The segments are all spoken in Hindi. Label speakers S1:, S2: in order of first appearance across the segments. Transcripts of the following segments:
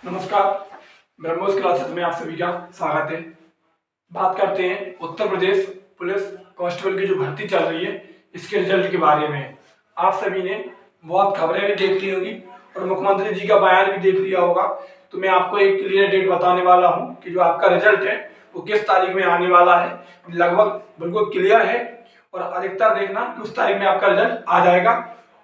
S1: नमस्कार, ब्रह्मोस क्लासेस में आप सभी का स्वागत है। बात करते हैं उत्तर प्रदेश पुलिस कांस्टेबल की जो भर्ती चल रही है इसके रिजल्ट के बारे में। आप सभी ने बहुत खबरें भी देख ली होगी और मुख्यमंत्री जी का बयान भी देख लिया होगा। तो मैं आपको एक क्लियर डेट बताने वाला हूं कि जो आपका रिजल्ट है वो किस तारीख में आने वाला है। लगभग बिल्कुल क्लियर है और अधिकतर देखना कि उस तारीख में आपका रिजल्ट आ जाएगा।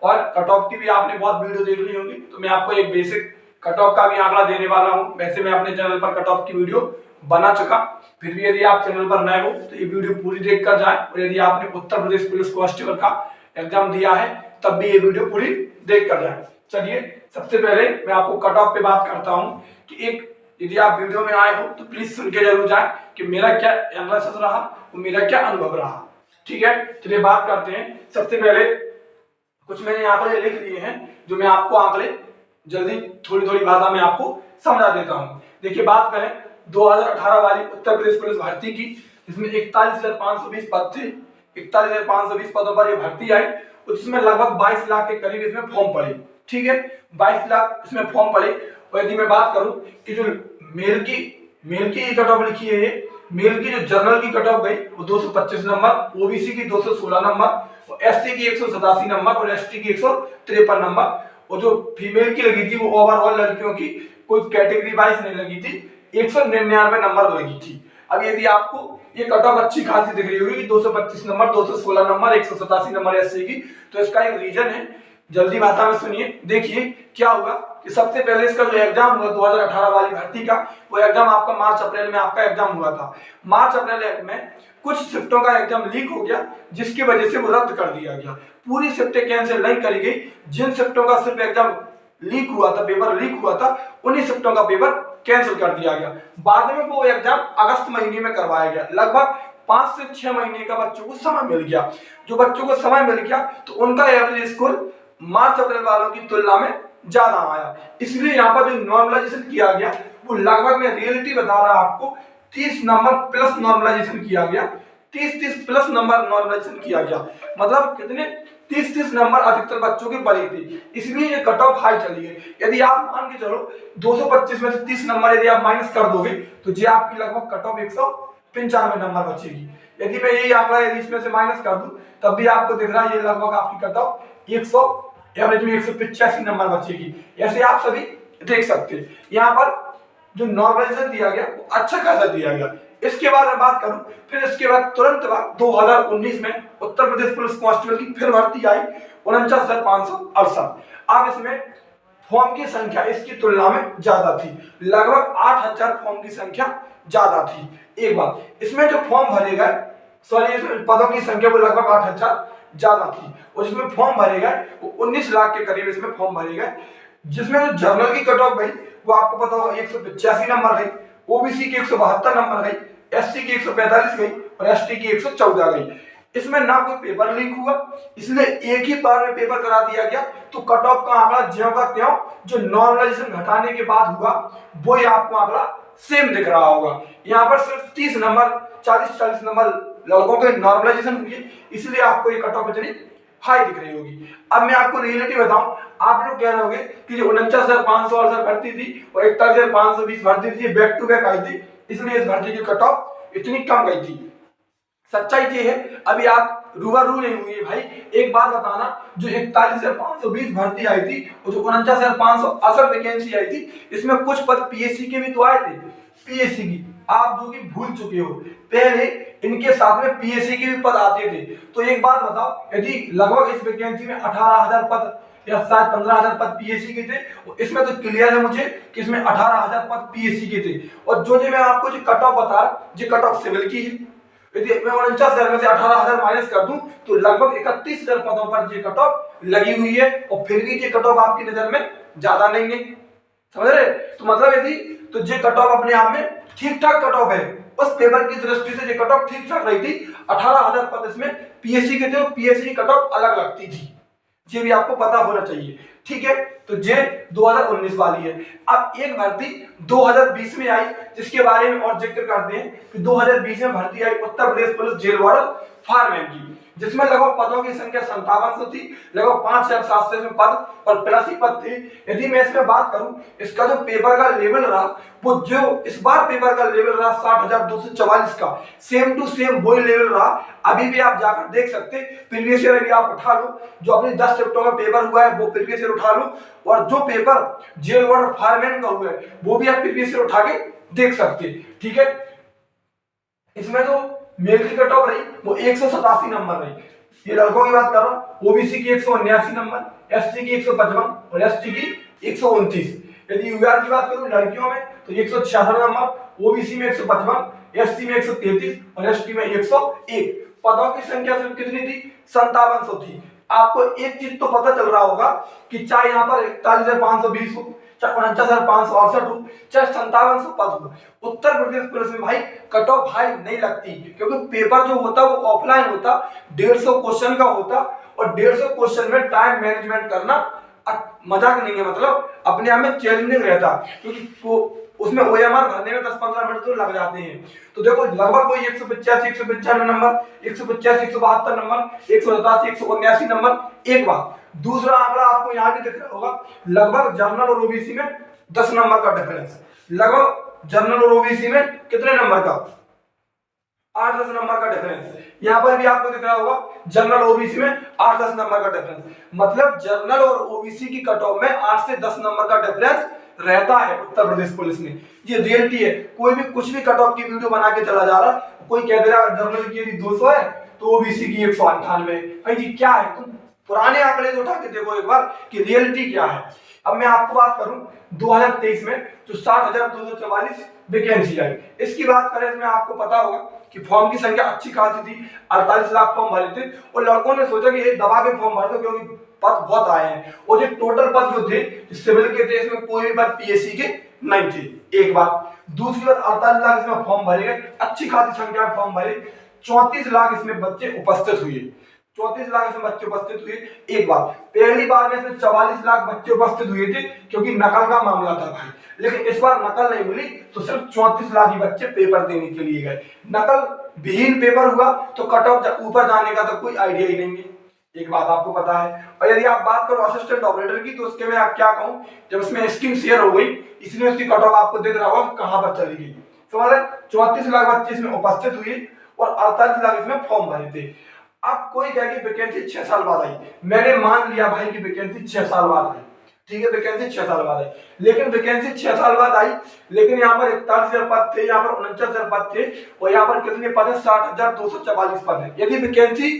S1: और कट ऑफ की भी आपने बहुत वीडियो देख ली होगी, तो मैं आपको एक बेसिक कट ऑफ का भी आंकड़ा देने वाला हूं। वैसे मैं अपने चैनल पर कट ऑफ की वीडियो बना चुका, फिर भी यदि आप चैनल पर नए हो तो ये वीडियो पूरी देख कर जाए। और यदि आपने उत्तर प्रदेश पुलिस कांस्टेबल का एग्जाम दिया है तब भी ये वीडियो पूरी देख कर जाए। चलिए सबसे पहले मैं आपको कट ऑफ पे बात करता हूँ कि एक यदि आप वीडियो में आए हो तो प्लीज सुन के जरूर जाए कि मेरा क्या एनालिसिस रहा और मेरा क्या अनुभव रहा। ठीक है, चलिए बात करते हैं। सबसे पहले कुछ मैंने आंकड़े लिख लिए हैं जो मैं आपको आंकड़े जल्दी थोड़ी थोड़ी भाषा में आपको समझा देता हूं। देखिए, बात करें 2018 वाली उत्तर प्रदेश पुलिस भर्ती की, जिसमें 41,520 पद थे। 41,520 पदों पर ये भर्ती आई और जिसमें लगभग 22 लाख के करीब इसमें फॉर्म पड़े। ठीक है, 22 लाख इसमें फॉर्म पड़े। और यदि मैं बात करूं कि जो मेल की कट ऑफ लिखी है, मेल की जो जनरल की कट ऑफ गई वो 225 नंबर, ओबीसी की 216 नंबर, एससी की 187 नंबर और एसटी की 153 नंबर। और जो फीमेल की लगी थी वो ओवरऑल लड़कियों की कोई कैटेगरी वाइज नहीं लगी थी, 199 नंबर लगी थी। अब यदि आपको ये कट ऑफ अच्छी खासी दिख रही होगी कि 225 नंबर, 216 नंबर, 187 नंबर एससी की, तो इसका एक रीजन है। जल्दी भाषा में सुनिए। देखिए क्या हुआ कि सबसे पहले इसका जो एग्जाम हुआ 2018 वाली भर्ती का, वो एग्जाम आपका मार्च अप्रैल में आपका एग्जाम हुआ था। मार्च अप्रैल में कुछ शिफ्टों का एग्जाम लीक हो गया जिसकी वजह से वो रद्द कर दिया गया। पूरी शिफ्टें कैंसिल नहीं करी गई। जिन शिफ्टों का सिर्फ एग्जाम लीक हुआ था, पेपर लीक हुआ था, उन्हीं शिफ्टों का पेपर कैंसिल कर दिया गया। बाद में वो एग्जाम अगस्त महीने में करवाया गया। लगभग 5 से 6 महीने का बच्चों को समय मिल गया। जो बच्चों को समय मिल गया तो उनका एवरेज स्कोर मार्च अप्रैल वालों की तुलना में ज्यादा आया। इसलिए यहाँ पर जो नॉर्मलाइजेशन किया गया वो लगभग, मैं रियलिटी बता रहा आपको, 30 नंबर प्लस नॉर्मलाइजेशन किया गया। 30 प्लस नंबर नॉर्मलाइजेशन किया गया। मतलब कितने 30 नंबर अधिकतर बच्चों के बड़े थे, इसलिए ये कट ऑफ हाई चली है। यदि आप मान के चलो 225 में से 30 नंबर यदि आप माइनस कर दोगे तो जी आपकी लगभग कट ऑफ 195 नंबर बचेगी। यदि मैं यही आंकड़ा यदि इसमें से माइनस कर दूं तब भी आपको दिख रहा है ये लगभग आपकी कट ऑफ 100 एवरेज में 185 नंबर बचेगी। ऐसे आप सभी देख सकते हैं। यहाँ पर जो नॉर्मलाइजेशन दिया गया वो अच्छा खासा दिया गया। इसके बाद मैं बात करूं, फिर इसके बाद तुरंत बाद 2019 में उत्तर प्रदेश पुलिस कांस्टेबल की फिर भर्ती आई 49,568। अब इसमें फॉर्म की संख्या इसकी तुलना में ज्यादा थी, लगभग 8,000 फॉर्म की संख्या ज्यादा थी। एक बात, इसमें जो फॉर्म भरे गए, सॉरी, इसमें पदों की संख्या वो लगभग 8,000 ज्यादा थी और जिसमें फॉर्म भरे गए वो 19 लाख के करीब इसमें फॉर्म भरे गए। जिसमें जो जनरल की कट ऑफ गई वो आपको पता होगा 185 नंबर गई, ओबीसी की 172 नंबर गई, एससी की 145 गई और एसटी की 114 गई। इसमें ना कोई पेपर लीक हुआ, इसलिए एक ही बार में पेपर करा दिया गया। तो कट ऑफ का आंकड़ा ज्यों का त्यों जो नॉर्मलाइजेशन घटाने के बाद हुआ वो ही आपको आंकड़ा सेम दिख रहा होगा। यहाँ पर सिर्फ 30 नंबर 40 नंबर लड़कों के नॉर्मलाइजेशन हुई, इसलिए आपको ये कट ऑफ इतनी हाई दिख रही होगी। अब मैं आपको रियलिटी बताऊं, आप लोग कह रहे होंगे कि जो 49,500 भर्ती थी और 41,520 भर्ती थी बैक टू बैक आई थी, इसलिए इस भर्ती की कट ऑफ इतनी कम गई थी। सच्चाई ये है, अभी आप रूबरू नहीं हुए भाई। एक बात बताना, जो 41,520 भर्ती आई थी और जो 49,568 वैकेंसी आई थी, इसमें कुछ पद पीएससी के भी तो आए थे। पीएससी की आप जो कि भूल चुके हो, पहले इनके साथ में पीएससी के भी पद आते थे। तो एक बात बताओ, यदि लगभग इस वैकेंसी में 18,000 पद या शायद 15,000 पद पीएससी के थे, इसमें तो क्लियर है मुझे कि इसमें 18,000 पद पीएससी के थे। और जो मैं आपको जो कट ऑफ बता रहा, जो कट ऑफ सिविल की है, यदि मैं 49,000 में से 18,000 माइनस कर दूं तो लगभग 31,000 पदों पर ये कट ऑफ लगी हुई है। और फिर भी ये कट ऑफ आपकी नजर में ज्यादा नहीं है, समझ रहे? तो मतलब यदि तो ये कट ऑफ अपने आप में ठीक ठाक कट ऑफ है। उस पेपर की दृष्टि से ये कट ऑफ ठीक ठाक रही थी। 18,000 पद इसमें पीएससी के थे और पीएससी की कट ऑफ अलग लगती थी, ये भी आपको पता होना चाहिए। ठीक है, तो ये 2019 वाली है। अब एक भर्ती 2020 में आई जिसके बारे में और जिक्र करते हैं कि 2020 में भर्ती आई Uttar Pradesh police jail warden fireman की, जिसमें लगभग पदों की संख्या 5700 थी, लगभग 5700 में पद और 82 पद थे। यदि मैं इसमें बात करूं, इसका जो पेपर का लेवल रहा, वो जो इस बार पेपर का लेवल रहा 60,244 का, सेम टू सेम वही लेवल रहा। अभी भी आप जाकर देख सकते, प्रीवियस ईयर भी आप उठा लो, जो अपनी 10 सिफ्टों में पेपर हुआ है वो प्रीवियस ईयर उठा लो, और जो पेपर जेल वार्ड फायरमैन का हुआ है वो भी आप प्रीवियस ईयर उठा के देख सकते। ठीक है, इसमें जो मेल की कट ऑफ रही वो 187 नंबर रही। ये लड़कों की बात कर रहा हूं, ओबीसी की 179 नंबर, एससी की 155 और एसटी की 129। यदि यूआर की बात करूं लड़कियों में तो 166 नंबर, ओबीसी में 155, एससी में 133 और एसटी में 101। पदों की संख्या सिर्फ कितनी थी? 5700 थी। आपको एक चीज तो पता चल रहा होगा कि चाहे यहाँ पर 41,520 हो, चाहे 49,568 हो, चाहे 5700 पद हो, उत्तर प्रदेश पुलिस में भाई कट ऑफ हाई नहीं लगती, क्योंकि पेपर जो होता वो ऑफलाइन होता, 150 क्वेश्चन का होता, और 150 क्वेश्चन में टाइम मैनेजमेंट करना मजाक नहीं है, मतलब अपने आप में चैलेंजिंग रहता, क्योंकि उसमें ओएमआर भरने में 10-15 मिनट तो लग जाते हैं। तो देखो लगभग कोई 185, 195 नंबर, 185, 172 नंबर, 187, 179 नंबर। एक बात, दूसरा आंकड़ा आपको यहाँ भी दिख रहा होगा, लगभग जनरल और ओबीसी में 10 नंबर का डिफरेंस, लगभग जनरल और ओबीसी में कितने नंबर का? 8-10 नंबर का डिफरेंस। यहाँ पर भी आपको दिख रहा होगा जनरल ओबीसी में 8-10 नंबर का डिफरेंस, मतलब जनरल और ओबीसी की कट ऑफ में 8 से 10 नंबर का डिफरेंस रहता है उत्तर प्रदेश पुलिस में। ये रियलिटी है, कोई भी कुछ भी कट ऑफ की वीडियो बना के चला जा रहा, कोई कह दे रहा जनरल की यदि 200 है तो ओबीसी की 198। भाई जी क्या है, तुम पुराने आंकड़े उठा के देखो एक बार कि रियलिटी क्या है। अब मैं आपको बात करूं 2023 में जो 60,244 वैकेंसी आई, इसकी बात करें इसमें आपको पता होगा कि फॉर्म की संख्या अच्छी खासी थी, 48 लाख फॉर्म भरे थे, और लड़कों ने सोचा कि ये दबा के फॉर्म भर दो क्योंकि पद बहुत आए हैं, और जो टोटल पद जो थे सिविल के थे, इसमें कोई भी पद पीएससी के नहीं थे। एक बात, दूसरी बात 48 लाख इसमें फॉर्म भरे गए, अच्छी खासी संख्या में फॉर्म भरे, 34 लाख इसमें बच्चे उपस्थित हुए, 34 लाख इसमें बच्चे उपस्थित हुए। एक बात, पहली बार में इसमें 44 लाख बच्चे उपस्थित हुए थे क्योंकि नकल का मामला था भाई, लेकिन इस बार नकल नहीं मिली तो सिर्फ 34 लाख ही बच्चे पेपर देने के लिए गए। नकल विहीन पेपर हुआ तो कट ऑफ ऊपर जाने का तो कोई आइडिया ही नहीं है, एक बात आपको पता है। और यदि आप बात करो असिस्टेंट ऑपरेटर की, तो उसके में आप क्या कहूं, जब उसमें स्कीम शेयर हो गई इसलिए उसकी कट ऑफ आपको दिख रहा होगा कहां पर चली गई। समझ रहे, 34 लाख बच्चे इसमें उपस्थित हुए और 48 लाख इसमें फॉर्म भरे थे। अब कोई कहे कि वैकेंसी 6 साल बाद आई, मैंने मान लिया भाई कि वैकेंसी 6 साल बाद आई, ठीक है वैकेंसी 6 साल बाद आई, लेकिन वैकेंसी 6 साल बाद आई, लेकिन यहाँ पर 41,000 पद थे, यहाँ पर 49,000 पद थे, और यहाँ पर कितने पद है? 60,244 पद है। यदि वैकेंसी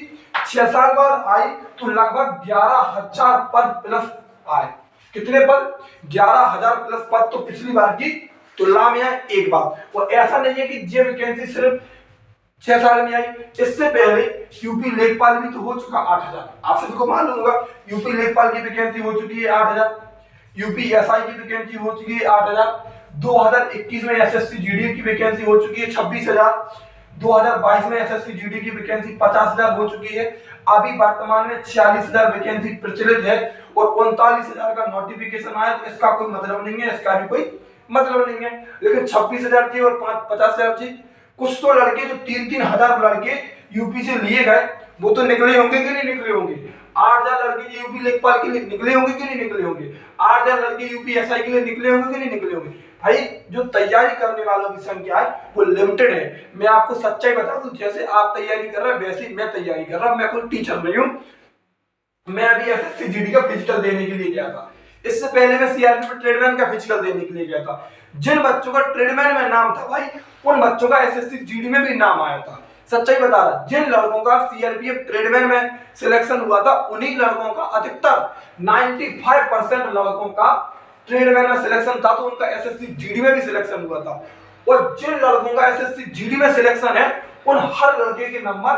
S1: 6 साल बाद आई तो लगभग 11,000 पद प्लस आए। कितने पद? 11,000 प्लस पद, तो पिछली बार की तुलना में है। एक बात, और ऐसा नहीं है कि ये वैकेंसी सिर्फ 6 साल में आई, इससे पहले यूपी लेखपाल भी तो हो चुका 8,000, आप सभी को मालूम होगा यूपी लेखपाल की वैकेंसी हो चुकी है 8,000, यूपी एसआई की वैकेंसी हो चुकी है 8,000, 2021 में एसएससी जीडी की वैकेंसी हो चुकी है 26,000, 2022 में एसएससी जीडी की वैकेंसी 50,000 हो चुकी है। अभी वर्तमान में 46,000 वैकेंसी प्रचलित है और 39,000 का नोटिफिकेशन आया, तो इसका कोई मतलब नहीं है, इसका भी कोई मतलब नहीं है। लेकिन 26,000 थी और 50,000 थी, कुछ तो लड़के जो 3-3 हजार लड़के यूपी से लिए गए वो तो निकले होंगे कि नहीं निकले होंगे। 8,000 लड़के यूपी लेखपाल के लिए निकले होंगे कि नहीं निकले होंगे। 8,000 लड़के यूपी एसआई के लिए निकले होंगे कि नहीं निकले होंगे। भाई जो तैयारी करने वालों की संख्या है वो लिमिटेड है। मैं आपको सच्चाई बता दूं, जैसे आप तैयारी कर रहे हैं वैसे मैं तैयारी कर रहा हूं। मैं कोई टीचर नहीं हूं, मैं अभी एसएससी जीडी का फिजिकल देने के लिए गया था, इससे पहले मैं सीआरपी में ट्रेडमैन का फिजिकल देने के लिए गया था। जिन बच्चों का ट्रेडमैन में नाम था भाई, उन बच्चों का एसएससी जीडी में भी नाम आया था। सच्चाई बता रहा, जिन लड़कों का सीआरपीएफ ट्रेडमैन में सिलेक्शन हुआ था, उन्हीं लड़कों का अधिकतर 95% लड़कों का ट्रेडमैन में सिलेक्शन था, तो उनका एसएससी जीडी में भी सिलेक्शन हुआ था। और जिन लड़कों का एसएससी जीडी में सिलेक्शन है, उन हर लड़के के नंबर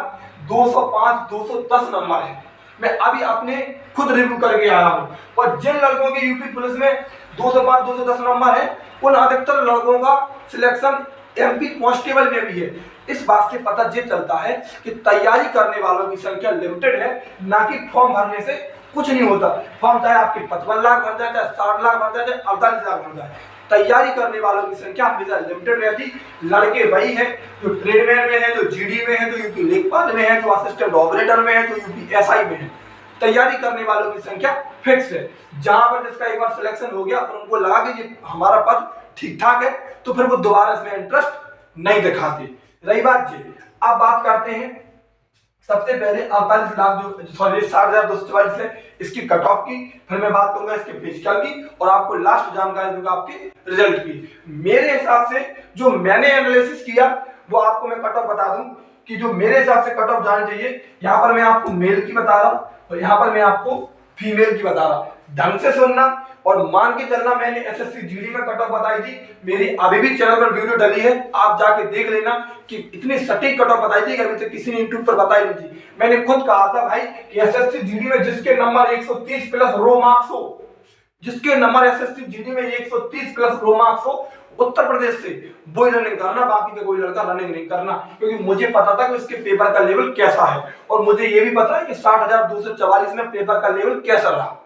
S1: 205, 210 नंबर है। मैं अभी अपने खुद रिव्यू करके आया हूं। और जिन लड़कों के यूपी पुलिस में 205, 210 नंबर है, उन अधिकतर लड़कों का सिलेक्शन एमपी कांस्टेबल में भी है। इस बात से पता ये चलता है कि तैयारी करने वालों की संख्या लिमिटेड है, ना कि फॉर्म भरने से
S2: कुछ नहीं होता। फॉर्म चाहे आपके 55 लाख भर जाए, चाहे 60 लाख भर जाए, चाहे 48 लाख भर जाए, तैयारी करने वालों की संख्या हमेशा लिमिटेड रहती। लड़के वही है जो ट्रेडमैन में है, जो जीडी में है, जो यूपी लेखपाल में है, जो असिस्टेंट ऑपरेटर में है, जो यूपी एसआई में है। तैयारी करने वालों की संख्या फिक्स है। जहां पर जिसका एक बार सिलेक्शन हो गया और उनको लगा कि ये हमारा पद ठीक ठाक है, तो फिर वो दोबारा इसमें इंटरेस्ट नहीं दिखाते। रही बात ये, अब बात करते हैं सबसे पहले 48 लाख जो 60,244 है इसकी कट ऑफ की, फिर मैं बात करूंगा इसके फिजिकल की और आपको लास्ट जानकारी दूंगा आपके रिजल्ट की। मेरे हिसाब से जो मैंने एनालिसिस किया वो आपको मैं कट ऑफ बता दूं कि जो मेरे हिसाब से कट ऑफ जानी चाहिए, यहाँ पर मैं आपको मेल की बता रहा हूं और यहाँ पर मैं आपको फीमेल की बता रहा हूं। ढंग से सुनना और मान के चलना। मैंने एसएससी जीडी में कट ऑफ बताई थी, मेरी अभी भी चैनल पर वीडियो डली है, आप जाके देख लेना कि इतनी सटीक कट ऑफ बताई थी कि अभी तक किसी ने यूट्यूब पर बताई नहीं थी। मैंने खुद कहा था भाई कि एसएससी जीडी में जिसके नंबर 130 प्लस रो मार्क्स हो, जिसके नंबर एसएससी जीडी में 130 प्लस रो मार्क्स हो, उत्तर प्रदेश से वो रनिंग करना, बाकी का कोई लड़का रनिंग नहीं करना। क्योंकि मुझे पता था कि उसके पेपर का लेवल कैसा है और मुझे ये भी पता है कि 60,244 में पेपर का लेवल कैसा रहा।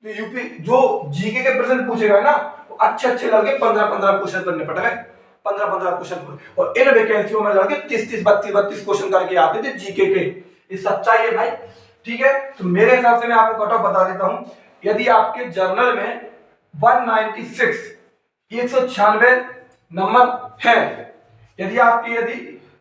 S2: तो यूपी जो जीके के प्रश्न पूछेगा ना, तो अच्छे लड़के 15 क्वेश्चन पर निपट गए, 15 क्वेश्चन। और इन वैकेंसियों में लड़के 30 32 क्वेश्चन करके आते थे जीके के। ये सच्चाई है भाई, ठीक है। तो मेरे हिसाब से मैं आपको कट ऑफ बता देता हूं। यदि आपके जर्नल में 196 नंबर है, यदि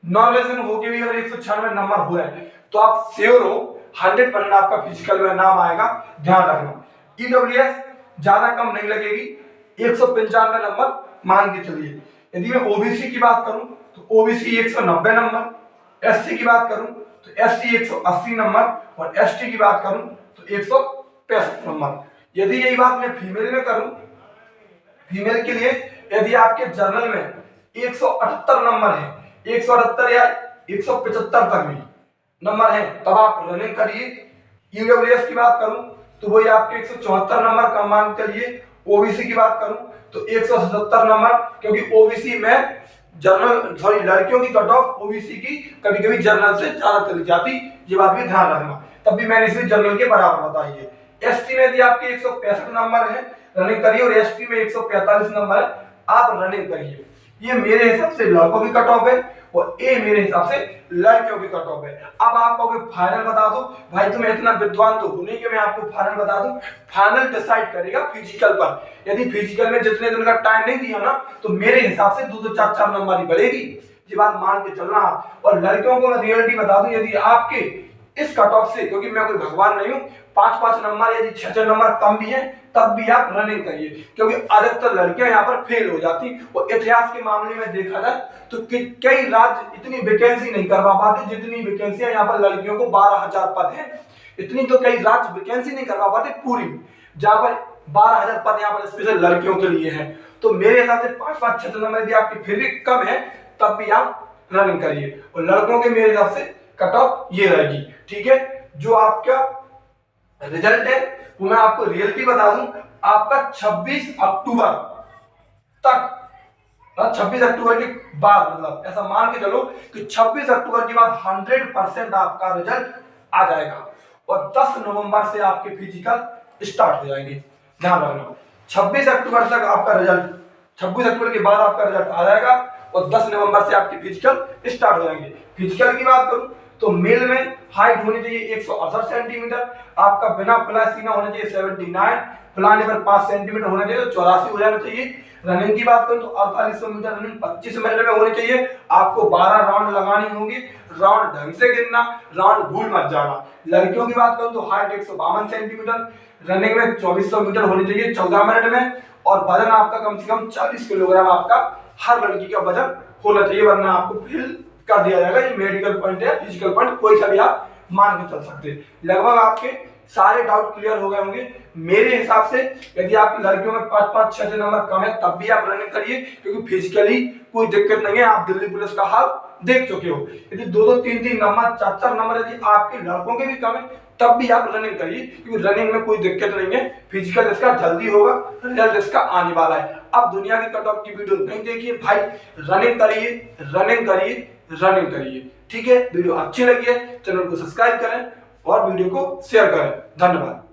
S2: नॉन होके भी अगर 196 नंबर हुआ है, तो आप श्योर हो 100% आपका फिजिकल में नाम आएगा। ध्यान रखना, ईडब्ल्यूएस ज्यादा कम नहीं लगेगी, 195 नंबर मान के चलिए। यदि मैं ओबीसी की बात करूं तो ओबीसी 190 नंबर, एससी की बात करूं तो एससी 180 नंबर और एसटी की बात करूं तो 165 नंबर। यदि यही बात मैं फीमेल में करूं, फीमेल के लिए यदि आपके जर्नल में 178 नंबर है, 178 या 175 तक भी नंबर है, तब आप रनिंग करिए। ईडब्ल्यूएस की बात करूं तो वही आपके 174 नंबर का मान करिए। ओबीसी की बात करूं तो 177 नंबर, क्योंकि ओबीसी में लड़कियों की कट ऑफ ओबीसी की कभी कभी जर्नल से ज्यादा चली जाती, ये बात भी ध्यान रखना। तब भी मैंने इसे जर्नल के बराबर बताई है। एसटी में यदि आपके 165 नंबर है, रनिंग करिए, और एसटी में 145 नंबर है, आप रनिंग करिए। ये मेरे हिसाब से लड़कों की कट ऑफ है और ये मेरे हिसाब से लड़कियों की कट ऑफ है। अब आपको फाइनल बता दो भाई, तुम्हें इतना विद्वान तो होने के मैं आपको फाइनल बता दूं। फाइनल डिसाइड करेगा फिजिकल पर। यदि फिजिकल में जितने दिन का टाइम नहीं दिया ना, तो मेरे हिसाब से 2 4 4 नंबर ही बढ़ेगी, ये बात मान के चलना। और लड़कियों को मैं रियलिटी बता दूं, यदि आपके इस कट ऑफ से, क्योंकि मैं कोई भगवान नहीं हूं, 5 नंबर यदि 6 नंबर कम भी है, तब भी आप रनिंग करिए, क्योंकि अधिकतर लड़कियां यहाँ पर फेल हो जाती। और इतिहास के मामले में देखा जाए तो कई राज्य इतनी वैकेंसी नहीं करवा पाते जितनी वैकेंसियां यहाँ पर लड़कियों को 12,000 पद है, इतनी तो कई राज्य वैकेंसी नहीं करवा पाते पूरी, जहां पर 12,000 पद यहाँ पर स्पेशल लड़कियों के लिए है। तो मेरे हिसाब से 5 6 नंबर यदि आपकी फिर भी कम है, तब भी आप रनिंग करिए। और लड़कों के मेरे हिसाब से कट ऑफ ये रहेगी, ठीक है। जो आपका रिजल्ट है वो मैं आपको रियलिटी बता दूं, आपका 26 अक्टूबर तक, 26 अक्टूबर के बाद, मतलब ऐसा मान के चलो कि 26 अक्टूबर के बाद 100% आपका रिजल्ट आ जाएगा और 10 नवंबर से आपके फिजिकल स्टार्ट हो जाएंगे। ध्यान रखना, 26 अक्टूबर तक आपका रिजल्ट, 26 अक्टूबर के बाद आपका रिजल्ट आ जाएगा और 10 नवंबर से आपके फिजिकल स्टार्ट हो जाएंगे। फिजिकल की बात करूं तो मेल में हाइट होनी चाहिए 168 सेंटीमीटर, आपका बिना फुला सीना होना चाहिए 79, फुलाने पर 5 सेंटीमीटर होना चाहिए, तो 84 हो जाना चाहिए। रनिंग की बात करूं तो 4800 मीटर रनिंग 25 मिनट में होनी चाहिए। आपको 12 राउंड लगानी होगी, राउंड ढंग से गिनना, राउंड भूल मत जाना। लड़कियों की बात करूं तो हाइट 152 सेंटीमीटर, रनिंग में 2400 मीटर होनी चाहिए 14 मिनट में, और वजन आपका कम से कम 40 किलोग्राम आपका हर लड़की का वजन होना चाहिए, वरना आपको फेल कर दिया जाएगा। ये मेडिकल पॉइंट है, फिजिकल पॉइंट कोई सा भी आप मान के चल सकते हैं। लगभग आपके सारे डाउट क्लियर हो गए होंगे। मेरे हिसाब से यदि आपकी लड़कियों में 5 6 नंबर कम है, तब भी आप रनिंग करिए, क्योंकि फिजिकली कोई दिक्कत नहीं है। आप दिल्ली पुलिस का हाल देख चुके हो। यदि 2 3 नंबर 4 4 नंबर यदि आपके लड़कों के भी कम है, तब भी आप रनिंग करिए, क्योंकि रनिंग में कोई दिक्कत नहीं है। फिजिकल इसका जल्दी होगा, रिजल्ट इसका आने वाला है। अब दुनिया की कट ऑफ की वीडियो नहीं देखिए भाई, रनिंग करिए, रनिंग करिए, रनिंग करिए, ठीक है। वीडियो अच्छी लगी है, चैनल को सब्सक्राइब करें और वीडियो को शेयर करें। धन्यवाद।